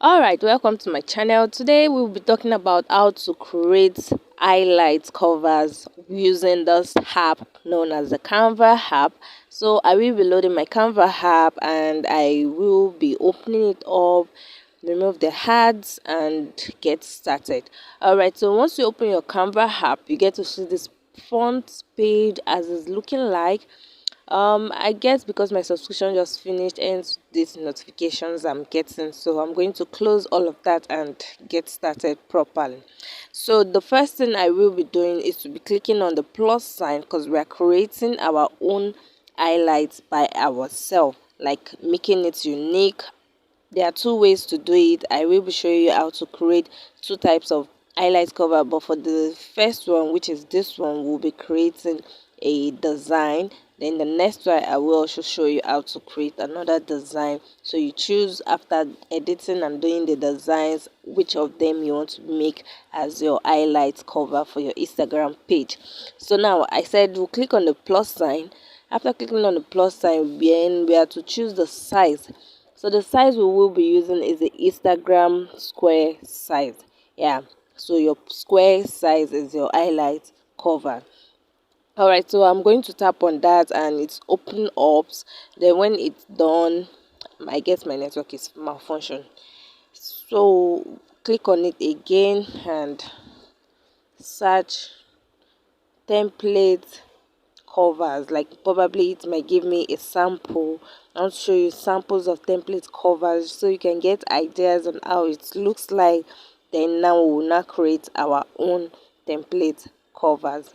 Alright, welcome to my channel. Today we'll be talking about how to create highlight covers using this app known as the Canva app. So I will be loading my Canva app and I will be opening it up, remove the ads and get started. Alright, so once you open your Canva app, you get to see this font page as it's looking like. I guess because my subscription just finished and these notifications I'm getting, so I'm going to close all of that and get started properly. So the first thing I will be doing is to be clicking on the plus sign because we are creating our own highlights by ourselves, like making it unique. There are two ways to do it. I will be showing you how to create two types of highlight cover, but for the first one, which is this one, we'll be creating a design. Then the next one, I will also show you how to create another design. So you choose after editing and doing the designs which of them you want to make as your highlight cover for your Instagram page. So now I said we'll click on the plus sign. After clicking on the plus sign, then we are to choose the size. So the size we will be using is the Instagram square size. Yeah, so your square size is your highlight cover. Alright, so I'm going to tap on that and it's open up. Then when it's done, I guess my network is malfunction. So click on it again and search template covers. Like probably it might give me a sample. I'll show you samples of template covers so you can get ideas on how it looks like. Then now we will now create our own template covers.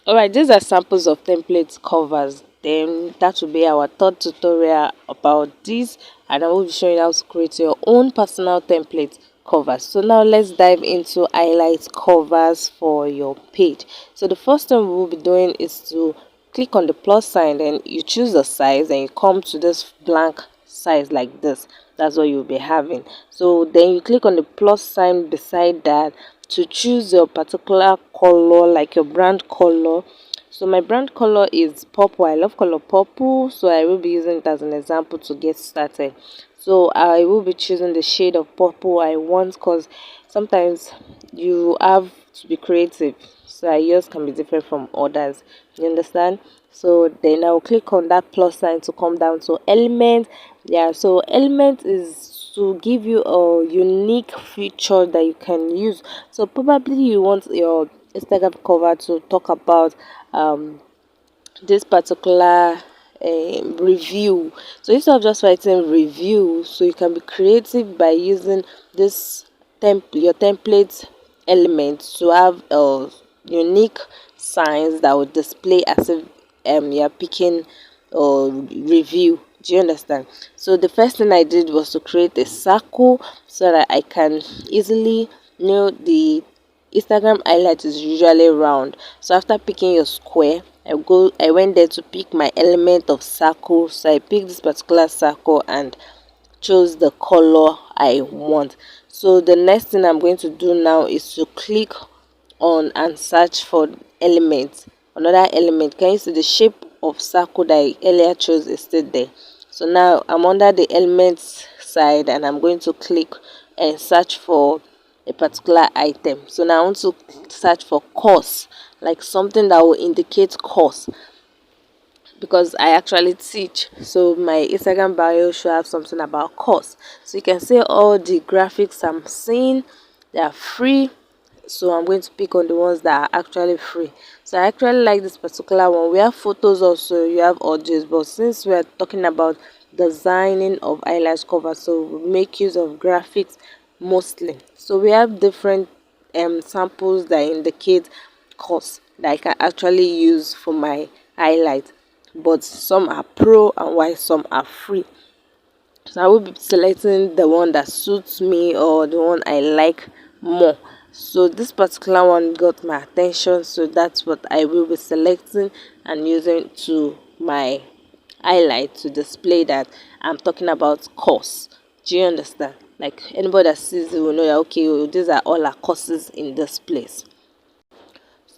Alright, these are samples of template covers. Then that will be our third tutorial about this, and I will be showing you how to create your own personal template covers. So now let's dive into highlight covers for your page. So the first thing we will be doing is to click on the plus sign, then you choose the size and you come to this blank size like this. That's what you'll be having. So then you click on the plus sign beside that to choose your particular color, like your brand color. So my brand color is purple. I love color purple, so I will be using it as an example to get started. So I will be choosing the shade of purple I want because sometimes you have to be creative, so yours can be different from others. You understand? So then I'll click on that plus sign to come down to element. Yeah, so element is to give you a unique feature that you can use. So probably you want your Instagram cover to talk about this particular review. So instead of just writing review, so you can be creative by using this your template element to have a unique signs that will display as if you're picking a review. Do you understand? So the first thing I did was to create a circle so that I can easily know the Instagram highlight is usually round. So after picking your square, I went there to pick my element of circle. So I picked this particular circle and chose the color I want. So the next thing I'm going to do now is to click on and search for elements. Another element. Can you see the shape of circle that I earlier chose is still there? So now I'm under the elements side and I'm going to click and search for a particular item. So now I want to search for course, like something that will indicate course, because I actually teach. So my Instagram bio should have something about course. So you can see all the graphics I'm seeing, they are free. So I'm going to pick on the ones that are actually free. So I actually like this particular one. We have photos also, you have audios, but since we are talking about designing of eyelash cover, so we make use of graphics mostly. So we have different samples that indicate course that I can actually use for my highlight, but some are pro and while some are free. So I will be selecting the one that suits me or the one I like more. So this particular one got my attention, so that's what I will be selecting and using to my highlight to display that I'm talking about course. Do you understand? Like anybody that sees it will know that okay, these are all our courses in this place.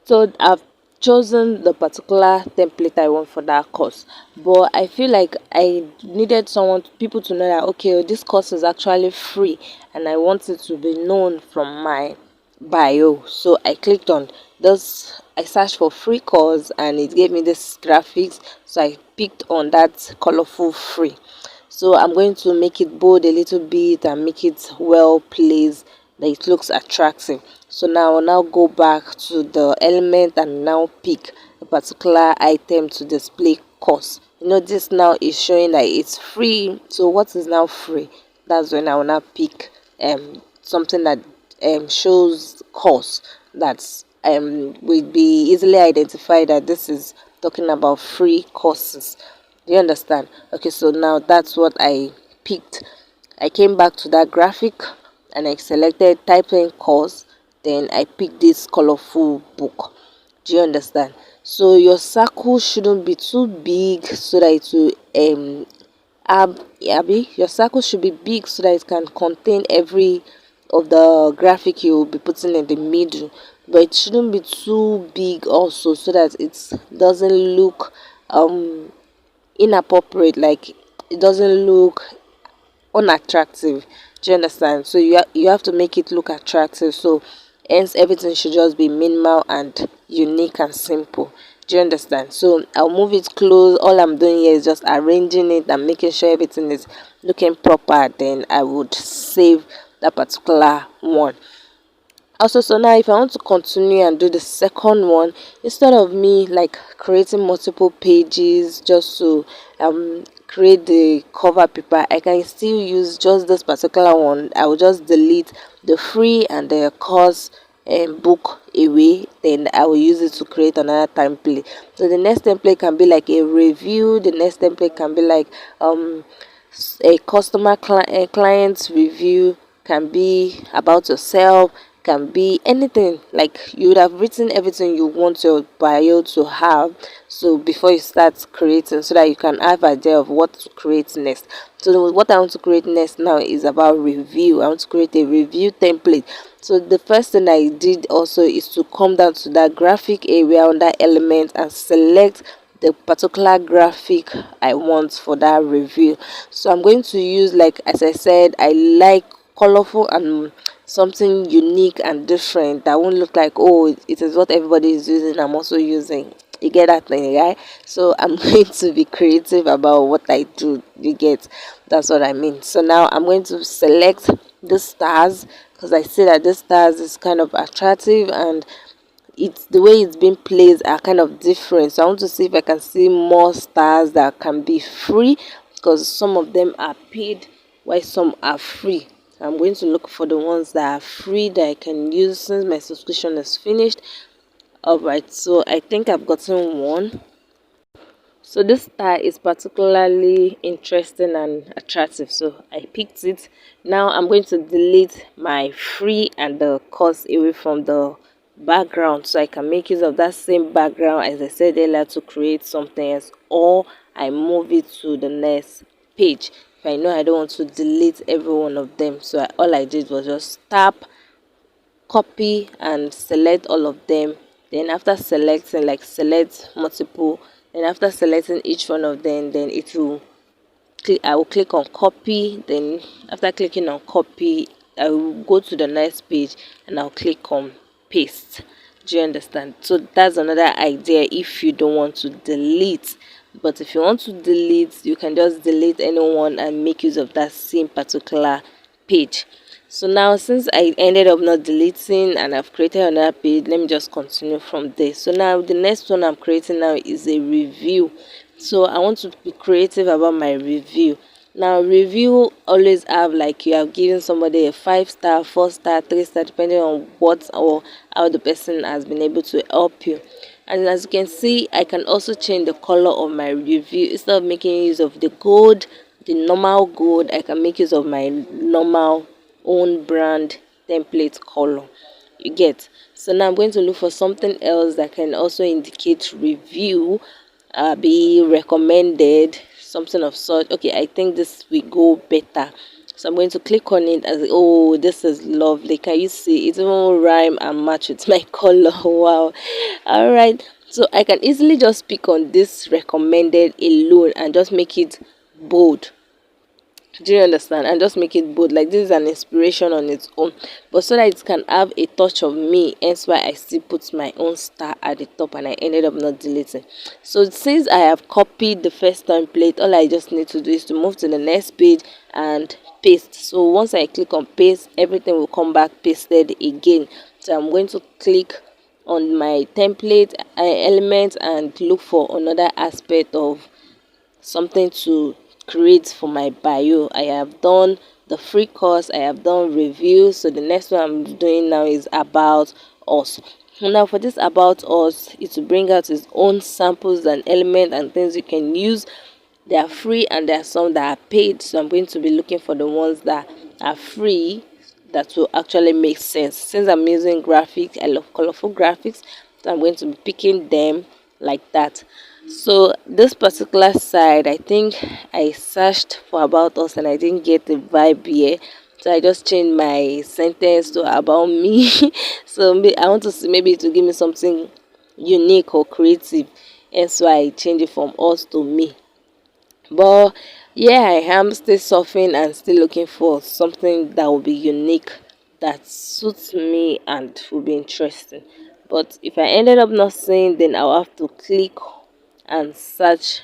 So I've chosen the particular template I want for that course, but I feel like I needed people to know that okay, this course is actually free, and I want it to be known from my bio. So I clicked on this, I searched for free course, and it gave me this graphics. So I picked on that colorful free. So I'm going to make it bold a little bit and make it well placed, that it looks attractive. So now I'll now go back to the element and now pick a particular item to display course. This now is showing that it's free. So what is now free? That's when I will now pick something that shows course that's will be easily identified that this is talking about free courses. Do you understand? Okay, so now that's what I picked. I came back to that graphic and I selected type in course, then I picked this colorful book. Do you understand? So your circle shouldn't be too big so that it will your circle should be big so that it can contain every of the graphic you will be putting in the middle, but it shouldn't be too big also so that it doesn't look inappropriate, like it doesn't look unattractive. Do you understand? So you have to make it look attractive. So hence everything should just be minimal and unique and simple. Do you understand? So I'll move it close. All I'm doing here is just arranging it and making sure everything is looking proper. Then I would save that particular one. Also, so now if I want to continue and do the second one, instead of me like creating multiple pages just to create the cover paper, I can still use just this particular one. I will just delete the free and the course book away, then I will use it to create another template. So the next template can be like a review, the next template can be like a client's review, can be about yourself, can be anything. Like you would have written everything you want your bio to have, so before you start creating, so that you can have idea of what to create next. So what I want to create next now is about review. I want to create a review template. So the first thing I did also is to come down to that graphic area under element and select the particular graphic I want for that review. So I'm going to use, like as I said, I like colorful and something unique and different that won't look like, oh, it is what everybody is using, I'm also using. You get that thing, right? So I'm going to be creative about what I do. You get, that's what I mean. So now I'm going to select the stars, because I see that this stars is kind of attractive, and it's the way it's been placed are kind of different. So I want to see if I can see more stars that can be free, because some of them are paid while some are free. I'm going to look for the ones that are free that I can use since my subscription is finished. Alright, so I think I've gotten one. So this star is particularly interesting and attractive, so I picked it. Now I'm going to delete my free and the course away from the background, so I can make use of that same background as I said earlier to create something else, or I move it to the next page if I know I don't want to delete every one of them. So all I did was just tap, copy and select all of them. Then after selecting, like select multiple, then after selecting each one of them, then it will click, I will click on copy. Then after clicking on copy, I will go to the next page and I'll click on paste. Do you understand? So that's another idea if you don't want to delete. But if you want to delete, you can just delete anyone and make use of that same particular page. So now since I ended up not deleting and I've created another page, let me just continue from there. So now the next one I'm creating now is a review. So I want to be creative about my review. Now review always have, like, you have given somebody a 5-star, 4-star, 3-star, depending on what or how the person has been able to help you. And as you can see, I can also change the color of my review. Instead of making use of the gold, the normal gold, I can make use of my normal own brand template color. You get? So now I'm going to look for something else that can also indicate review, be recommended, something of sort. Okay, I think this will go better. So I'm going to click on it as, oh, this is lovely. Can you see it even rhyme and match with my color? Wow. All right. So I can easily just pick on this recommended alone and just make it bold. Do you understand? And just make it bold. Like this is an inspiration on its own. But so that it can have a touch of me, hence why I still put my own star at the top and I ended up not deleting. So since I have copied the first template, all I just need to do is to move to the next page and paste. So once I click on paste, everything will come back pasted again. So I'm going to click on my template element and look for another aspect of something to create for my bio. I have done the free course, I have done reviews, so the next one I'm doing now is about us. Now for this about us, it will bring out its own samples and elements and things you can use. They are free and there are some that are paid, so I'm going to be looking for the ones that are free that will actually make sense. Since I'm using graphics, I love colorful graphics, so I'm going to be picking them like that. So this particular side, I think I searched for about us and I didn't get the vibe here, so I just changed my sentence to about me. So I want to see maybe to give me something unique or creative, and so I change it from us to me. But yeah, I am still surfing and still looking for something that will be unique, that suits me and will be interesting. But if I ended up not seeing, then I'll have to click and search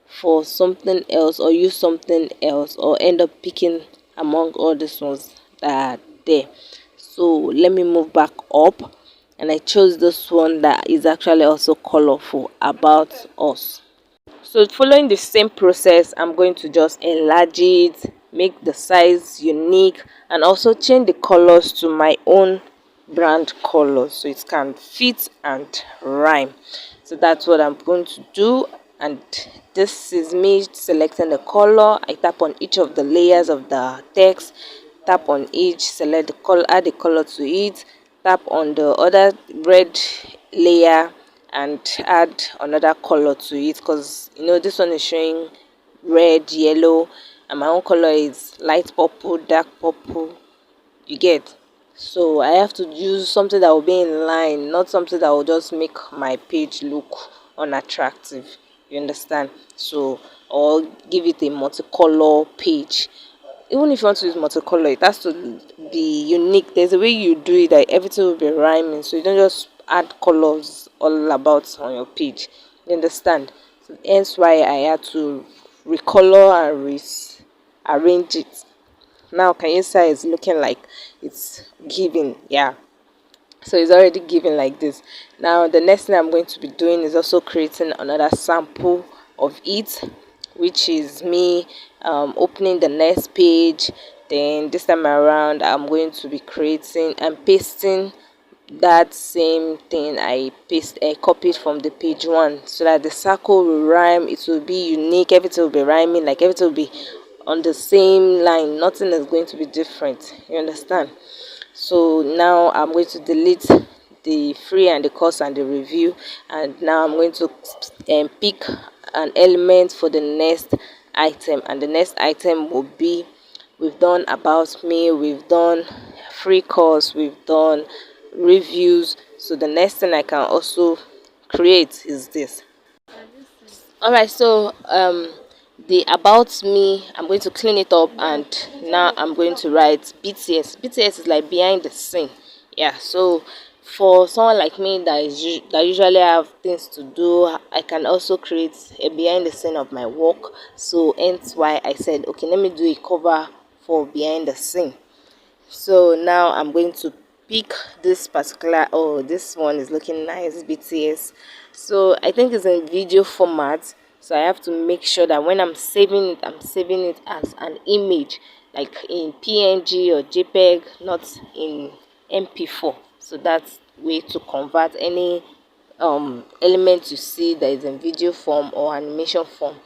for something else or use something else or end up picking among all these ones that are there. So let me move back up, and I chose this one that is actually also colorful, about us. So following the same process, I'm going to just enlarge it, make the size unique, and also change the colors to my own brand colors so it can fit and rhyme. So that's what I'm going to do. And this is me selecting the color. I tap on each of the layers of the text, tap on each, select the color, add the color to it, tap on the other red layer and add another color to it, because you know this one is showing red, yellow, and my own color is light purple, dark purple. You get? So I have to use something that will be in line, not something that will just make my page look unattractive. You understand? So, or give it a multicolor page. Even if you want to use multicolor, it has to be unique. There's a way you do it that everything will be rhyming, so you don't just add colors all about on your page. You understand? So hence why I had to recolor and arrange it. Now can you see it's looking like it's giving? Yeah, so it's already giving like this. Now the next thing I'm going to be doing is also creating another sample of it, which is me opening the next page. Then this time around I'm going to be creating and pasting that same thing I copied from the page one, so that the circle will rhyme, it will be unique, everything will be rhyming, like everything will be on the same line, nothing is going to be different. You understand? So now I'm going to delete the free and the course and the review, and now I'm going to pick an element for the next item, and the next item will be, we've done about me, we've done free course, we've done reviews. So the next thing I can also create is this. All right, so the about me, I'm going to clean it up, and now I'm going to write BTS. BTS is like behind the scene. Yeah, so for someone like me that usually have things to do, I can also create a behind the scene of my work. So hence why I said, okay, let me do a cover for behind the scene. So now I'm going to pick this particular, oh, this one is looking nice, BTS. So I think it's in video format, so I have to make sure that when I'm saving it, I'm saving it as an image, like in PNG or JPEG, not in MP4. So that's way to convert any element you see that is in video form or animation form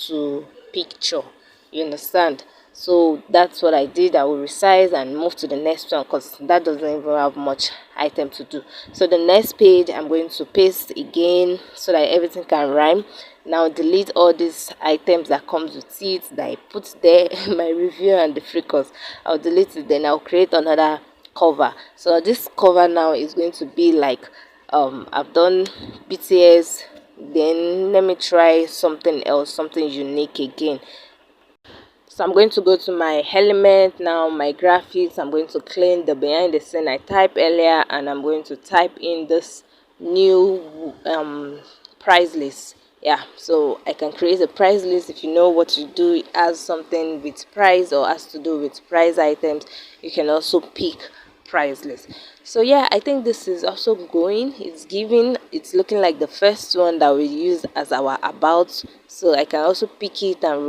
to picture. You understand? So that's what I did. I will resize and move to the next one, because that doesn't even have much item to do. So the next page I'm going to paste again so that everything can rhyme. Now delete all these items that comes with it that I put there my review and the free course. I'll delete it, then I'll create another cover. So this cover now is going to be like I've done BTS, then let me try something else, something unique again. So I'm going to go to my element now, my graphics. I'm going to clean the behind the scene I typed earlier, and I'm going to type in this new price list. Yeah, so I can create a price list. If you know what to do, it has something with price or has to do with price items, you can also pick price list. So yeah, I think this is also going, it's giving, it's looking like the first one that we use as our about. So I can also pick it and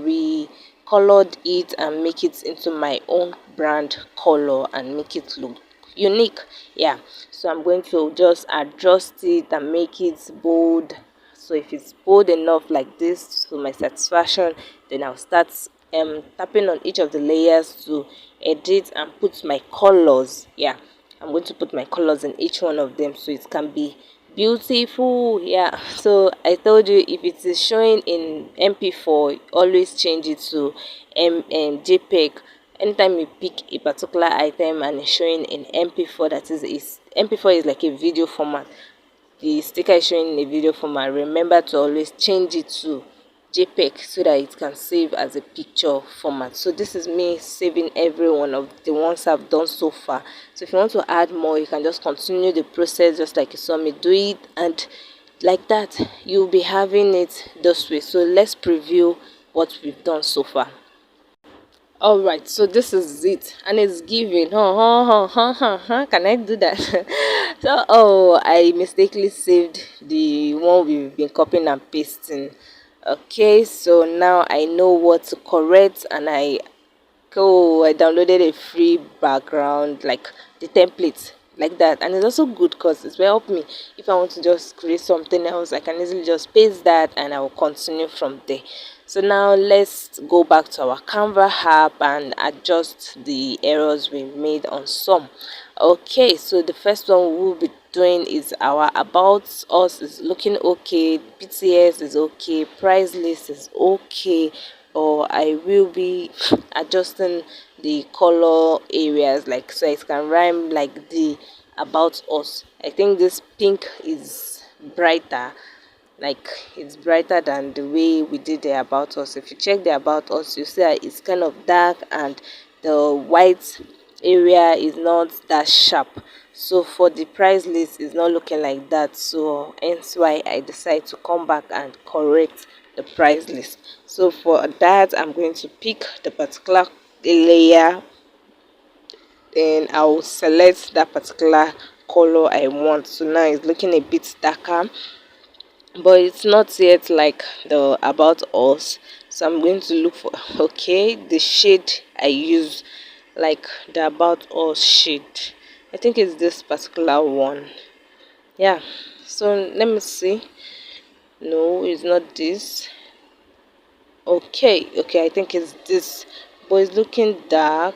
recolored it and make it into my own brand color and make it look unique. Yeah, so I'm going to just adjust it and make it bold. So if it's bold enough like this to my satisfaction, then I'll start tapping on each of the layers to edit and put my colors. Yeah, I'm going to put my colors in each one of them so it can be beautiful. Yeah, so I told you, if it is showing in mp4, always change it to jpeg. Anytime you pick a particular item and it's showing in mp4, that is mp4 is like a video format, the sticker is showing in a video format, remember to always change it to JPEG so that it can save as a picture format. So this is me saving every one of the ones I've done so far. So if you want to add more, you can just continue the process just like you saw me do it, and like that you'll be having it this way. So let's preview what we've done so far. All right, so this is it, and it's giving. Can I do that? So, oh, I mistakenly saved the one we've been copying and pasting. Okay, so now I know what to correct, and I downloaded a free background, like the template, like that, and it's also good because it will help me if I want to just create something else. I can easily just paste that and I will continue from there. So now let's go back to our Canva app and adjust the errors we made on some. Okay, so the first one we'll be doing is our about us is looking okay, BTS is okay, price list is okay, or I will be adjusting the color areas, like so it can rhyme like the about us. I think this pink is brighter, like it's brighter than the way we did the about us. If you check the about us, you see that it's kind of dark and the white area is not that sharp. So for the price list, it's not looking like that, so hence why I decide to come back and correct the price list. So for that, I'm going to pick the particular layer, then I'll select that particular color I want. So now it's looking a bit darker, but it's not yet like the about us. So I'm going to look for, okay, the shade I use, like the about us shade, I think it's this particular one. Yeah, so let me see. No, it's not this. Okay, I think it's this, but it's looking dark.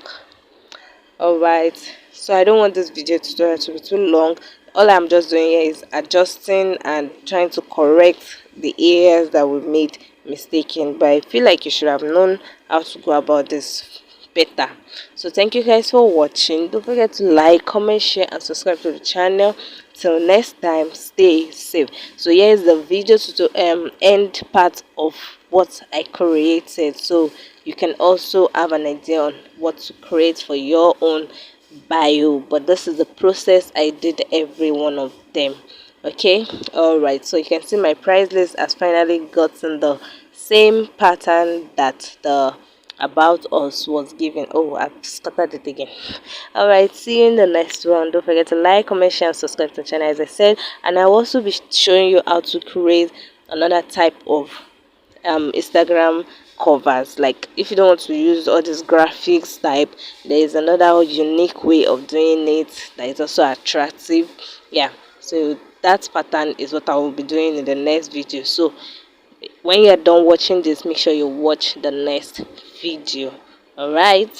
All right, so I don't want this video tutorial to be too long. All I'm just doing here is adjusting and trying to correct the areas that we made mistaken, but I feel like you should have known how to go about this better. So thank you guys for watching. Don't forget to like, comment, share and subscribe to the channel. Till next time, stay safe. So here is the video to end part of what I created, so you can also have an idea on what to create for your own bio. But this is the process I did every one of them. Okay, all right, so you can see my price list has finally gotten the same pattern that the about us was given. Oh, I've scattered it again. All right, see you in the next one. Don't forget to like, comment, share and subscribe to the channel as I said, and I'll also be showing you how to create another type of Instagram covers. Like if you don't want to use all this graphics type, there is another unique way of doing it that is also attractive. Yeah, so that pattern is what I will be doing in the next video. So when you're done watching this, make sure you watch the next video. All right.